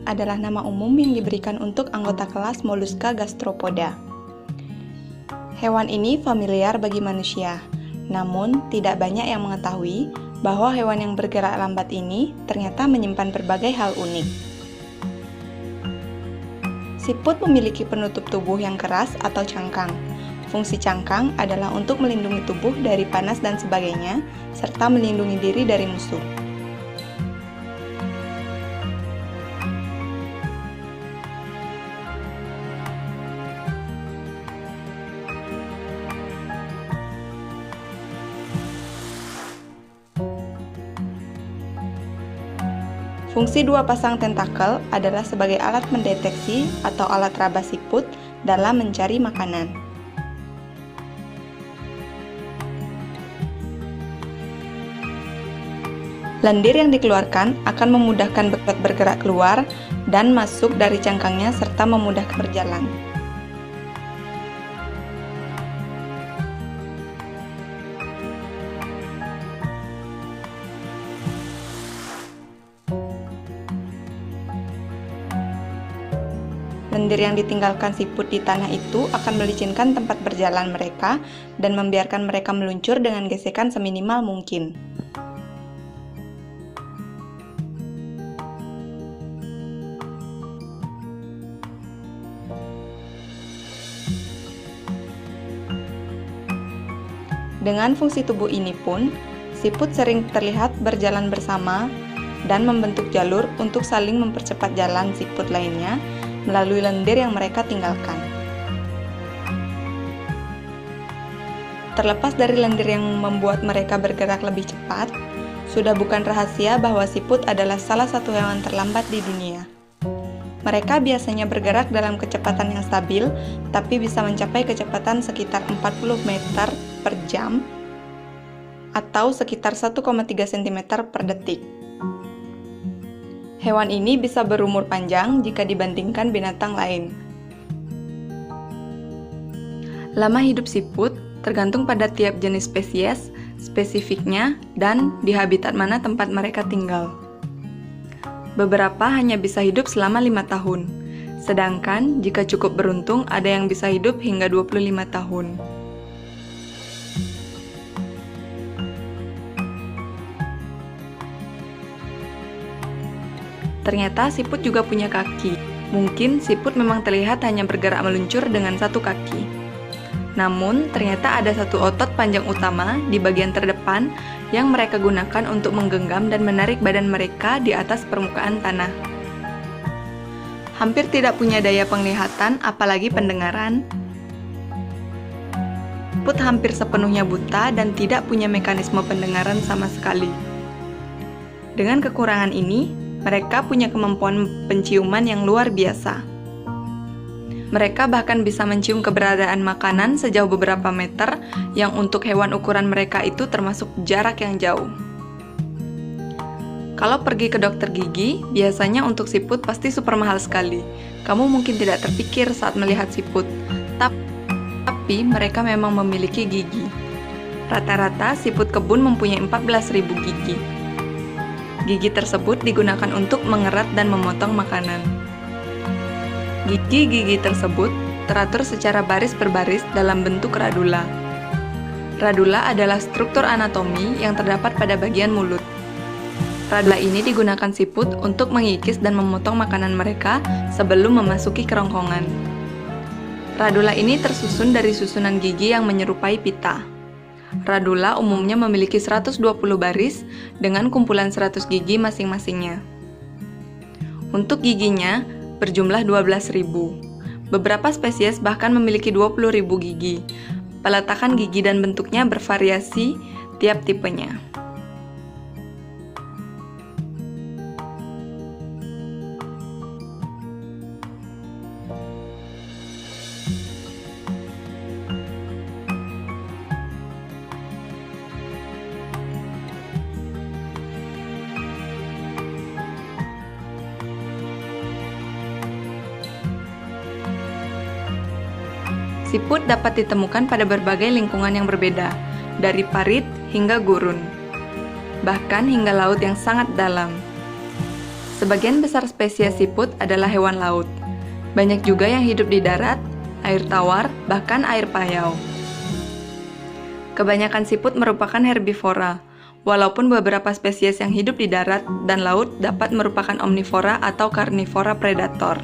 adalah nama umum yang diberikan untuk anggota kelas Mollusca gastropoda. Hewan ini familiar bagi manusia, namun tidak banyak yang mengetahui bahwa hewan yang bergerak lambat ini ternyata menyimpan berbagai hal unik. Siput memiliki penutup tubuh yang keras atau cangkang. Fungsi cangkang adalah untuk melindungi tubuh dari panas dan sebagainya, serta melindungi diri dari musuh. Fungsi dua pasang tentakel adalah sebagai alat mendeteksi atau alat raba siput dalam mencari makanan. Lendir yang dikeluarkan akan memudahkan betot bergerak keluar dan masuk dari cangkangnya serta memudahkan berjalan. Lendir yang ditinggalkan siput di tanah itu akan melicinkan tempat berjalan mereka dan membiarkan mereka meluncur dengan gesekan seminimal mungkin. Dengan fungsi tubuh ini pun, siput sering terlihat berjalan bersama dan membentuk jalur untuk saling mempercepat jalan siput lainnya melalui lendir yang mereka tinggalkan. Terlepas dari lendir yang membuat mereka bergerak lebih cepat, sudah bukan rahasia bahwa siput adalah salah satu hewan terlambat di dunia. Mereka biasanya bergerak dalam kecepatan yang stabil, tapi bisa mencapai kecepatan sekitar 40 meter per jam atau sekitar 1,3 cm per detik. Hewan ini bisa berumur panjang jika dibandingkan binatang lain. Lama hidup siput tergantung pada tiap jenis spesies, spesifiknya, dan di habitat mana tempat mereka tinggal. Beberapa hanya bisa hidup selama 5 tahun, sedangkan jika cukup beruntung ada yang bisa hidup hingga 25 tahun. Ternyata siput juga punya kaki. Mungkin siput memang terlihat hanya bergerak meluncur dengan satu kaki. Namun, ternyata ada satu otot panjang utama di bagian terdepan yang mereka gunakan untuk menggenggam dan menarik badan mereka di atas permukaan tanah. Hampir tidak punya daya penglihatan, apalagi pendengaran. Siput hampir sepenuhnya buta dan tidak punya mekanisme pendengaran sama sekali. Dengan kekurangan ini, mereka punya kemampuan penciuman yang luar biasa. Mereka bahkan bisa mencium keberadaan makanan sejauh beberapa meter, yang untuk hewan ukuran mereka itu termasuk jarak yang jauh. Kalau pergi ke dokter gigi, biasanya untuk siput pasti super mahal sekali. Kamu mungkin tidak terpikir saat melihat siput, tapi mereka memang memiliki gigi. Rata-rata siput kebun mempunyai 14.000 gigi. Gigi tersebut digunakan untuk mengerat dan memotong makanan. Gigi-gigi tersebut teratur secara baris per baris dalam bentuk radula. Radula adalah struktur anatomi yang terdapat pada bagian mulut. Radula ini digunakan siput untuk mengikis dan memotong makanan mereka sebelum memasuki kerongkongan. Radula ini tersusun dari susunan gigi yang menyerupai pita. Radula umumnya memiliki 120 baris dengan kumpulan 100 gigi masing-masingnya. Untuk giginya berjumlah 12.000. Beberapa spesies bahkan memiliki 20.000 gigi. Peletakan gigi dan bentuknya bervariasi tiap tipenya. Siput dapat ditemukan pada berbagai lingkungan yang berbeda, dari parit hingga gurun, bahkan hingga laut yang sangat dalam. Sebagian besar spesies siput adalah hewan laut. Banyak juga yang hidup di darat, air tawar, bahkan air payau. Kebanyakan siput merupakan herbivora, walaupun beberapa spesies yang hidup di darat dan laut dapat merupakan omnivora atau karnivora predator.